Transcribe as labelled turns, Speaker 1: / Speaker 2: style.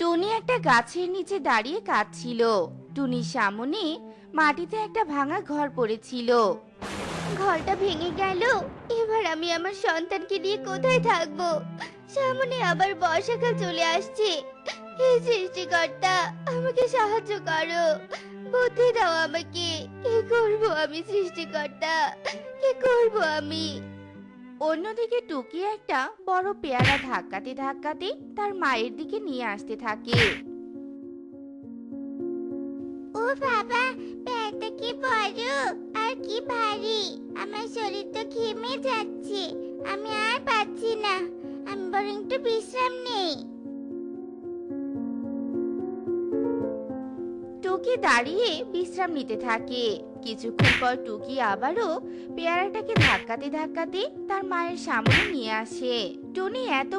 Speaker 1: টুনি একটা গাছের নিচে দাঁড়িয়ে কাঁদছিল। টুনির সামনে মাটিতে একটা ভাঙা ঘর পড়েছিল। ঘরটা ভেঙে গেল, এবার আমি আমার সন্তানকে নিয়ে কোথায় থাকবো? সামনে আবার বর্ষাকাল চলে আসছে। হে সৃষ্টিকর্তা, আমাকে সাহায্য করো, বুদ্ধি দাও আমাকে। কি করব আমি সৃষ্টিকর্তা, কি করব আমি? অন্যদিকে টুকি একটা বড় পেয়ারা ধাক্কাতে ধাক্কাতে তার মায়ের দিকে নিয়ে আসতে থাকে। ও বাবা, পেটটা কি বড় আর কি ভারী! আমার শরীর তো ঘেমে যাচ্ছে, আমি আর পাচ্ছি না। আমি বরং একটু বিশ্রাম নেই। টুকি দাঁড়িয়ে বিশ্রাম নিতে থাকে। কিছুক্ষণ পর টুকি আবারও পেয়ারাটাকে ধাক্কাতে ধাক্কাতে তার মায়ের সামনে নিয়ে আসে। টুনি এত